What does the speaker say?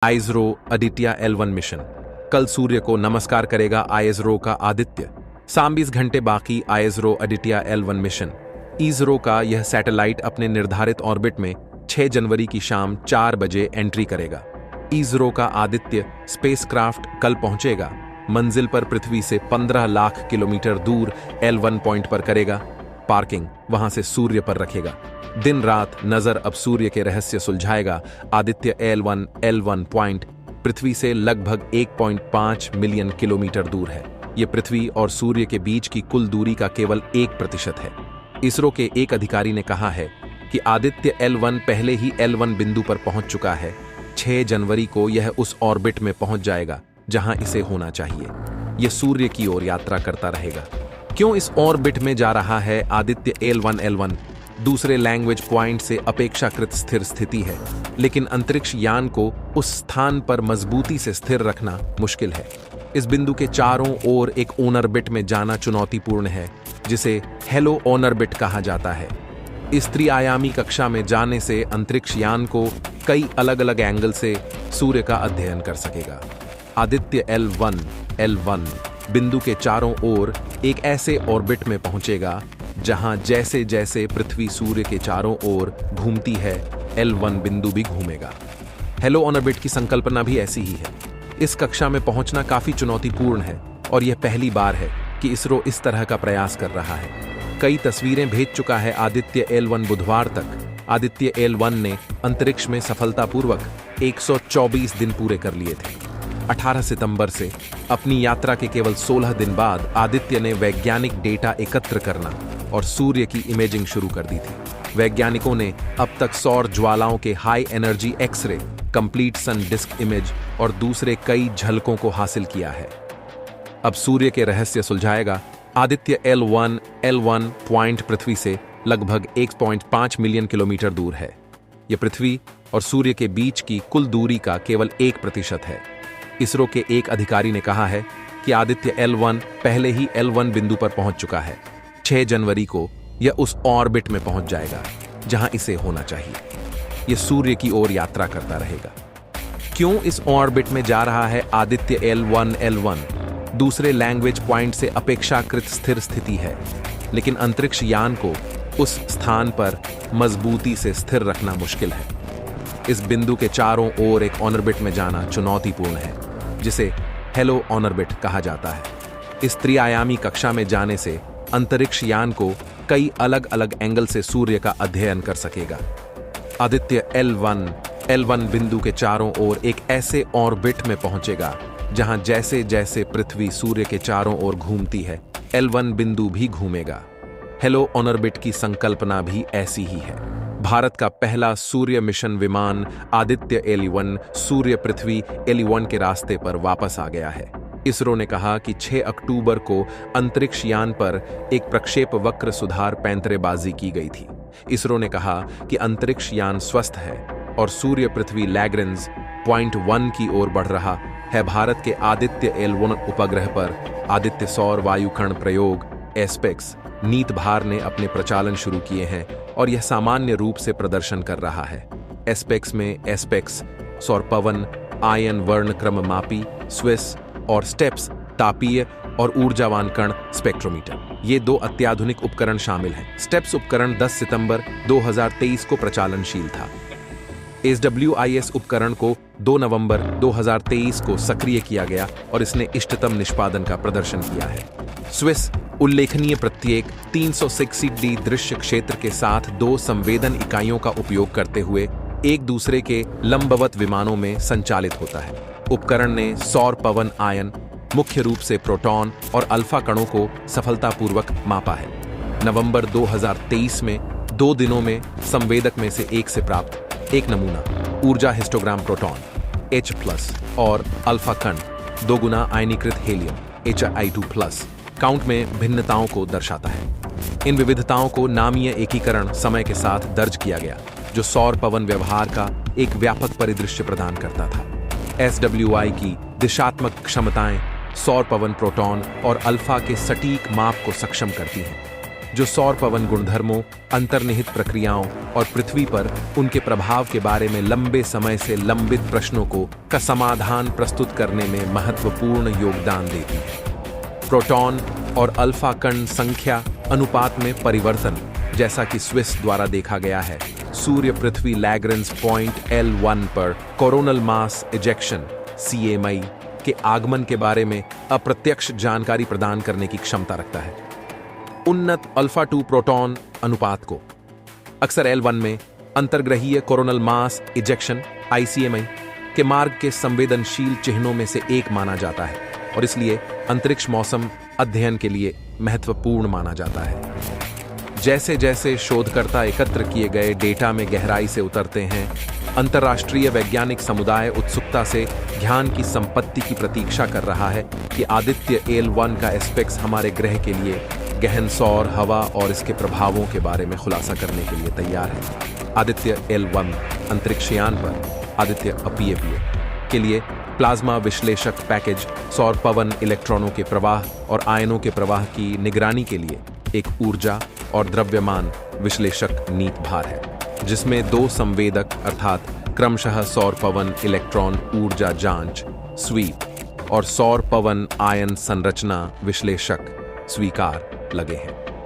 आइसरो Aditya L1 mission. कल सूर्य को नमस्कार करेगा आइसरो का आदित्य। 20 घंटे बाकी आइसरो आदित्य L1 मिशन। इसरो का यह सैटेलाइट अपने निर्धारित ऑर्बिट में 6 जनवरी की शाम 4 बजे एंट्री करेगा। इसरो का आदित्य स्पेसक्राफ्ट कल पहुंचेगा। मंजिल पर पृथ्वी से 15 लाख किलोमीटर दूर L1 पॉइंट पर करेगा। पार्किंग वहां से सूर्य पर रखेगा। दिन रात नजर अब सूर्य के रहस्य सुलझाएगा। आदित्य L1 पॉइंट पृथ्वी से लगभग 1.5 मिलियन किलोमीटर दूर है। यह पृथ्वी और सूर्य के बीच की कुल दूरी का केवल 1% है। इसरो के एक अधिकारी ने कहा है कि आदित्य L1 पहले ही L1 बिंदु पर पहुंच चुका है। 6 जनवरी को यह उस ऑर्बिट में पहुंच जाएगा जहां इसे होना चाहिए। यह सूर्य की ओर यात्रा करता रहेगा। क्यों इस ऑर्बिट में जा रहा है आदित्य L1? दूसरे लैंग्वेज पॉइंट से अपेक्षाकृत स्थिर स्थिति है, लेकिन अंतरिक्ष यान को उस स्थान पर मजबूती से स्थिर रखना मुश्किल है। इस बिंदु के चारों ओर एक ऑर्बिट में जाना चुनौतीपूर्ण है, जिसे हेलो ऑर्बिट कहा जाता है। इस त्रिआयामी कक्षा में जाने से अंतरिक्ष यान को कई अलग अलग एंगल से सूर्य का अध्ययन कर सकेगा। आदित्य L1 बिंदु के चारों ओर एक ऐसे ऑर्बिट में पहुंचेगा जहां जैसे जैसे पृथ्वी सूर्य के चारों ओर घूमती है, L1 बिंदु भी घूमेगा। हेलो ऑर्बिट की संकल्पना भी ऐसी ही है। इस कक्षा में पहुंचना काफी चुनौतीपूर्ण है और यह पहली बार है कि इसरो इस तरह का प्रयास कर रहा है। कई तस्वीरें भेज चुका है आदित्य L1। बुधवार तक आदित्य L1 ने अंतरिक्ष में सफलतापूर्वक 124 दिन पूरे कर लिए थे। 18 सितंबर से अपनी यात्रा के केवल 16 दिन बाद आदित्य ने वैज्ञानिक डेटा एकत्र करना और सूर्य की इमेजिंग शुरू कर दी थी। वैज्ञानिकों ने अब तक सौर ज्वालाओं के हाई एनर्जी एक्सरे, कंप्लीट सन डिस्क इमेज और दूसरे कई झलकों को हासिल किया है। अब सूर्य के रहस्य सुलझाएगा। आदित्य L1 पॉइंट पृथ्वी से लगभग 1.5 मिलियन किलोमीटर दूर है। यह पृथ्वी और सूर्य के बीच की कुल दूरी का केवल 1% है। इसरो के एक अधिकारी ने कहा है कि आदित्य L1 पहले ही L1 बिंदु पर पहुंच चुका है। 6 जनवरी को यह उस ऑर्बिट में पहुंच जाएगा जहां इसे होना चाहिए। यह सूर्य की ओर यात्रा करता रहेगा। क्यों इस ऑर्बिट में जा रहा है आदित्य L1? दूसरे लैंग्वेज पॉइंट से अपेक्षाकृत स्थिर स्थिति है, लेकिन अंतरिक्ष यान को उस स्थान पर मजबूती से स्थिर रखना मुश्किल है। इस बिंदु के चारों ओर एक ऑर्बिट में जाना चुनौतीपूर्ण है, जिसे हेलो ऑर्बिट कहा जाता है। इस त्रिआयामी कक्षा में जाने से अंतरिक्ष यान को कई अलग अलग एंगल से सूर्य का अध्ययन कर सकेगा। आदित्य L1 बिंदु के चारों ओर एक ऐसे ऑर्बिट में पहुंचेगा जहां जैसे जैसे पृथ्वी सूर्य के चारों ओर घूमती है, L1 बिंदु भी घूमेगा। हेलो ऑर्बिट की संकल्पना भी ऐसी ही है। भारत का पहला सूर्य मिशन विमान आदित्य L1 सूर्य पृथ्वी L1 के रास्ते पर वापस आ गया है। इसरो ने कहा कि 6 अक्टूबर को अंतरिक्ष यान पर एक प्रक्षेप वक्र सुधार पैंतरेबाजी की गई थी। इसरो ने कहा कि अंतरिक्ष यान स्वस्थ है और सूर्य पृथ्वी लैग्रेंज पॉइंट 1 की ओर बढ़ रहा है। भारत के आदित्य L1 उपग्रह पर आदित्य सौर वायुकण प्रयोग एस्पेक्स नीत भार ने अपने प्रचालन शुरू किए हैं और यह सामान्य रूप से प्रदर्शन कर रहा है। एस्पेक्स में एस्पेक्स सौर पवन आयन वर्णक्रम मापी स्विस और स्टेप्स तापीय और ऊर्जावान कण स्पेक्ट्रोमीटर, ये 2 अत्याधुनिक उपकरण शामिल हैं। स्टेप्स उपकरण 10 सितंबर 2023 को प्रचालनशील था। SWIS उपकरण को 2 नवंबर 2023 को सक्रिय किया गया और इसने इष्टतम निष्पादन का प्रदर्शन किया है। स्विस उल्लेखनीय प्रत्येक 360° दृश्य क्षेत्र के साथ 2 संवेदन इकाइयों का उपयोग करते हुए एक दूसरे के लंबवत विमानों में संचालित होता है। उपकरण ने सौर पवन आयन, मुख्य रूप से प्रोटॉन और अल्फा कणों को सफलतापूर्वक मापा है। नवंबर 2023 में 2 दिनों में संवेदक में से एक से प्राप्त एक नमूना ऊर्जा हिस्टोग्राम प्रोटॉन H+ और अल्फा कण 2 गुना आयनीकृत हेलियम Hi2+ काउंट में भिन्नताओं को दर्शाता है। इन विविधताओं को नामीय एकीकरण समय के साथ दर्ज किया गया, जो सौर पवन व्यवहार का एक व्यापक परिदृश्य प्रदान करता था। SWI की दिशात्मक क्षमताएं सौर पवन प्रोटॉन और अल्फा के सटीक माप को सक्षम करती हैं। जो सौर पवन गुणधर्मों, अंतर्निहित प्रक्रियाओं और पृथ्वी पर उनके प्रभाव के बारे में लंबे समय से लंबित प्रश्नों का समाधान प्रस्तुत करने में महत्वपूर्ण योगदान देती है। प्रोटॉन और अल्फा कण संख्या अनुपात में परिवर्तन, जैसा कि स्विस द्वारा देखा गया है, सूर्य पृथ्वी लैग्रेंज पॉइंट L1 पर कोरोनल मास इजेक्शन CMI के आगमन के बारे में अप्रत्यक्ष जानकारी प्रदान करने की क्षमता रखता है। उन्नत अल्फा 2 प्रोटॉन अनुपात को अक्सर L1 में अंतर्ग्रहीय कोरोनल मास इजेक्शन ICMI के मार्ग के संवेदनशील चिन्हों में से एक माना जाता है और इसलिए अंतरिक्ष मौसम अध्ययन के लिए महत्वपूर्ण माना जाता है। जैसे जैसे शोधकर्ता एकत्र किए गए डेटा में गहराई से उतरते हैं, अंतर्राष्ट्रीय वैज्ञानिक समुदाय उत्सुकता से ध्यान की संपत्ति की प्रतीक्षा कर रहा है कि आदित्य L1 का एस्पेक्ट्स हमारे ग्रह के लिए गहन सौर हवा और इसके प्रभावों के बारे में खुलासा करने के लिए तैयार है। आदित्य L1 अंतरिक्षयान पर आदित्य अपीय के लिए प्लाज्मा विश्लेषक पैकेज सौर पवन इलेक्ट्रॉनों के प्रवाह और आयनों के प्रवाह की निगरानी के लिए एक ऊर्जा और द्रव्यमान विश्लेषक नीत भार है, जिसमें 2 संवेदक अर्थात क्रमशः सौर पवन इलेक्ट्रॉन ऊर्जा जांच स्वीप और सौर पवन आयन संरचना विश्लेषक स्वीकार लगे हैं।